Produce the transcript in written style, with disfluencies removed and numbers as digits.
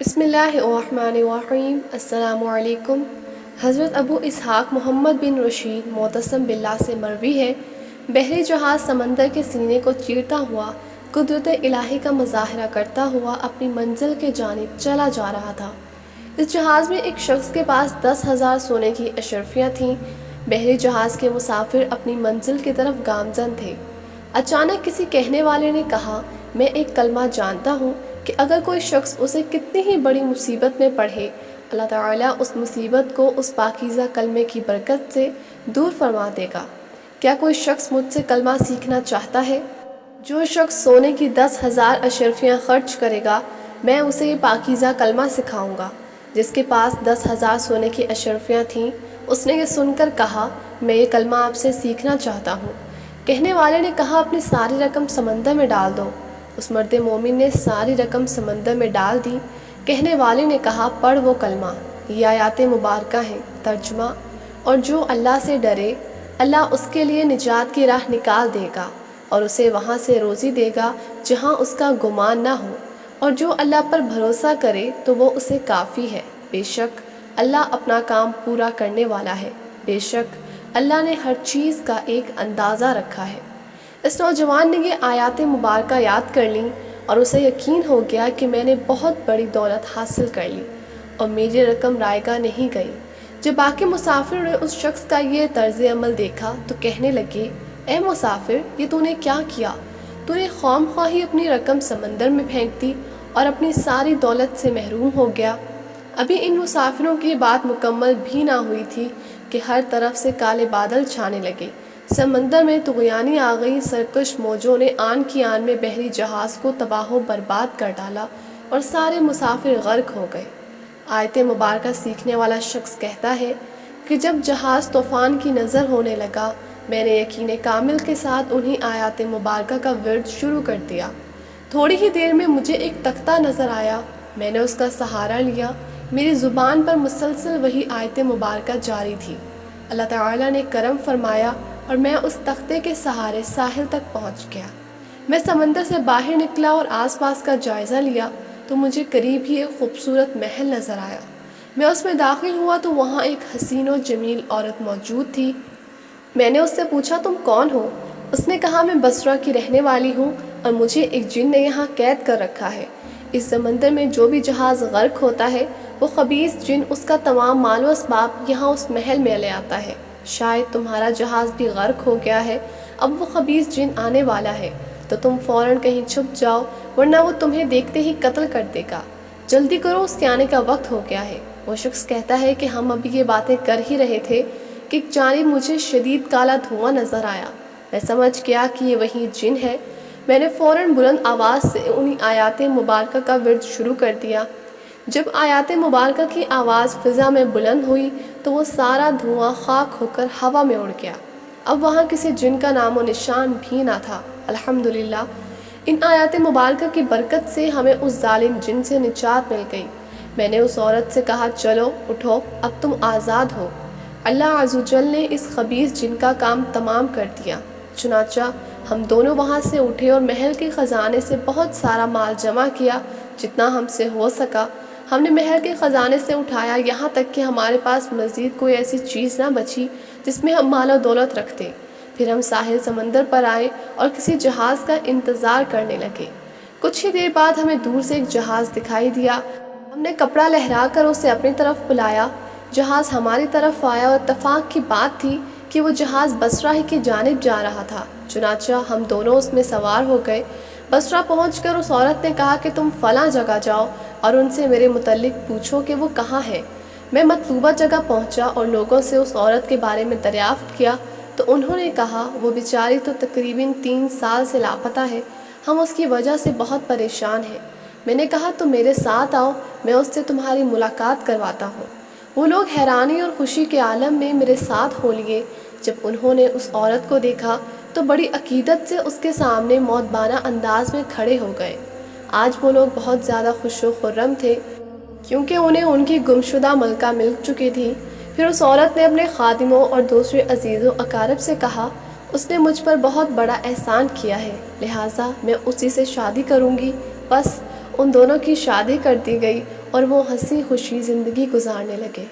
بسم اللہ الرحمن الرحیم۔ السلام علیکم۔ حضرت ابو اسحاق محمد بن رشید معتصم باللہ سے مروی ہے، بحری جہاز سمندر کے سینے کو چیرتا ہوا قدرت الہی کا مظاہرہ کرتا ہوا اپنی منزل کے جانب چلا جا رہا تھا۔ اس جہاز میں ایک شخص کے پاس 10,000 سونے کی اشرفیاں تھیں۔ بحری جہاز کے مسافر اپنی منزل کی طرف گامزن تھے۔ اچانک کسی کہنے والے نے کہا، میں ایک کلمہ جانتا ہوں کہ اگر کوئی شخص اسے کتنی ہی بڑی مصیبت میں پڑھے، اللہ تعالیٰ اس مصیبت کو اس پاکیزہ کلمے کی برکت سے دور فرما دے گا۔ کیا کوئی شخص مجھ سے کلمہ سیکھنا چاہتا ہے؟ جو شخص سونے کی 10,000 اشرفیاں خرچ کرے گا، میں اسے یہ پاکیزہ کلمہ سکھاؤں گا۔ جس کے پاس 10,000 سونے کی اشرفیاں تھیں، اس نے یہ سن کر کہا، میں یہ کلمہ آپ سے سیکھنا چاہتا ہوں۔ کہنے والے نے کہا، اپنی ساری رقم سمندر میں ڈال دو۔ اس مرد مومن نے ساری رقم سمندر میں ڈال دی۔ کہنے والے نے کہا، پڑھ وہ کلمہ، یہ آیات مبارکہ ہیں۔ ترجمہ: اور جو اللہ سے ڈرے، اللہ اس کے لیے نجات کی راہ نکال دے گا اور اسے وہاں سے روزی دے گا جہاں اس کا گمان نہ ہو، اور جو اللہ پر بھروسہ کرے تو وہ اسے کافی ہے۔ بے شک اللہ اپنا کام پورا کرنے والا ہے۔ بے شک اللہ نے ہر چیز کا ایک اندازہ رکھا ہے۔ اس نوجوان نے یہ آیات مبارکہ یاد کر لیں اور اسے یقین ہو گیا کہ میں نے بہت بڑی دولت حاصل کر لی اور میری رقم رائگاں نہیں گئی۔ جب باقی مسافروں نے اس شخص کا یہ طرز عمل دیکھا تو کہنے لگے، اے مسافر، یہ تو نے کیا کیا؟ تو نے خواہ خواہی اپنی رقم سمندر میں پھینک دی اور اپنی ساری دولت سے محروم ہو گیا۔ ابھی ان مسافروں کی بات مکمل بھی نہ ہوئی تھی کہ ہر طرف سے کالے بادل چھانے لگے۔ سمندر میں طغیانی آ گئی۔ سرکش موجوں نے آن کی آن میں بحری جہاز کو تباہ و برباد کر ڈالا اور سارے مسافر غرق ہو گئے۔ آیت مبارکہ سیکھنے والا شخص کہتا ہے کہ جب جہاز طوفان کی نظر ہونے لگا، میں نے یقین کامل کے ساتھ انہی آیات مبارکہ کا ورد شروع کر دیا۔ تھوڑی ہی دیر میں مجھے ایک تختہ نظر آیا، میں نے اس کا سہارا لیا۔ میری زبان پر مسلسل وہی آیت مبارکہ جاری تھی۔ اللہ تعالیٰ نے کرم فرمایا اور میں اس تختے کے سہارے ساحل تک پہنچ گیا۔ میں سمندر سے باہر نکلا اور آس پاس کا جائزہ لیا تو مجھے قریب ہی ایک خوبصورت محل نظر آیا۔ میں اس میں داخل ہوا تو وہاں ایک حسین و جمیل عورت موجود تھی۔ میں نے اس سے پوچھا، تم کون ہو؟ اس نے کہا، میں بصرہ کی رہنے والی ہوں اور مجھے ایک جن نے یہاں قید کر رکھا ہے۔ اس سمندر میں جو بھی جہاز غرق ہوتا ہے، وہ خبیث جن اس کا تمام مال و اسباب یہاں اس محل میں لے آتا ہے۔ شاید تمہارا جہاز بھی غرق ہو گیا ہے، اب وہ خبیث جن آنے والا ہے تو تم فوراً کہیں چھپ جاؤ، ورنہ وہ تمہیں دیکھتے ہی قتل کر دے گا۔ جلدی کرو، اس کے آنے کا وقت ہو گیا ہے۔ وہ شخص کہتا ہے کہ ہم ابھی یہ باتیں کر ہی رہے تھے کہ ایک جانب مجھے شدید کالا دھواں نظر آیا۔ میں سمجھ گیا کہ یہ وہی جن ہے۔ میں نے فوراً بلند آواز سے انہی آیات مبارکہ کا ورد شروع کر دیا۔ جب آیات مبارکہ کی آواز فضا میں بلند ہوئی تو وہ سارا دھواں خاک ہو کر ہوا میں اڑ گیا۔ اب وہاں کسی جن کا نام و نشان بھی نہ تھا۔ الحمدللہ، ان آیات مبارکہ کی برکت سے ہمیں اس ظالم جن سے نجات مل گئی۔ میں نے اس عورت سے کہا، چلو اٹھو، اب تم آزاد ہو۔ اللہ عز و جل نے اس خبیث جن کا کام تمام کر دیا۔ چنانچہ ہم دونوں وہاں سے اٹھے اور محل کے خزانے سے بہت سارا مال جمع کیا، جتنا ہم سے ہو سکا۔ ہم نے محل کے خزانے سے اٹھایا یہاں تک کہ ہمارے پاس مزید کوئی ایسی چیز نہ بچی جس میں ہم مال و دولت رکھتے۔ پھر ہم ساحل سمندر پر آئے اور کسی جہاز کا انتظار کرنے لگے۔ کچھ ہی دیر بعد ہمیں دور سے ایک جہاز دکھائی دیا۔ ہم نے کپڑا لہرا کر اسے اپنی طرف بلایا۔ جہاز ہماری طرف آیا اور اتفاق کی بات تھی کہ وہ جہاز بصرہ ہی کی جانب جا رہا تھا۔ چنانچہ ہم دونوں اس میں سوار ہو گئے۔ بصرہ پہنچ کر اس عورت نے کہا کہ تم فلاں جگہ جاؤ اور ان سے میرے متعلق پوچھو کہ وہ کہاں ہے۔ میں مطلوبہ جگہ پہنچا اور لوگوں سے اس عورت کے بارے میں دریافت کیا تو انہوں نے کہا، وہ بیچاری تو تقریباً 3 سال سے لاپتہ ہے، ہم اس کی وجہ سے بہت پریشان ہیں۔ میں نے کہا، تم میرے ساتھ آؤ، میں اس سے تمہاری ملاقات کرواتا ہوں۔ وہ لوگ حیرانی اور خوشی کے عالم میں میرے ساتھ ہو لیے۔ جب انہوں نے اس عورت کو دیکھا تو بڑی عقیدت سے اس کے سامنے مؤدبانہ انداز میں کھڑے ہو گئے۔ آج وہ لوگ بہت زیادہ خوش و خرم تھے کیونکہ انہیں ان کی گمشدہ ملکہ مل چکی تھی۔ پھر اس عورت نے اپنے خادموں اور دوسرے عزیز و اقارب سے کہا، اس نے مجھ پر بہت بڑا احسان کیا ہے، لہٰذا میں اسی سے شادی کروں گی۔ بس ان دونوں کی شادی کر دی گئی اور وہ ہنسی خوشی زندگی گزارنے لگے۔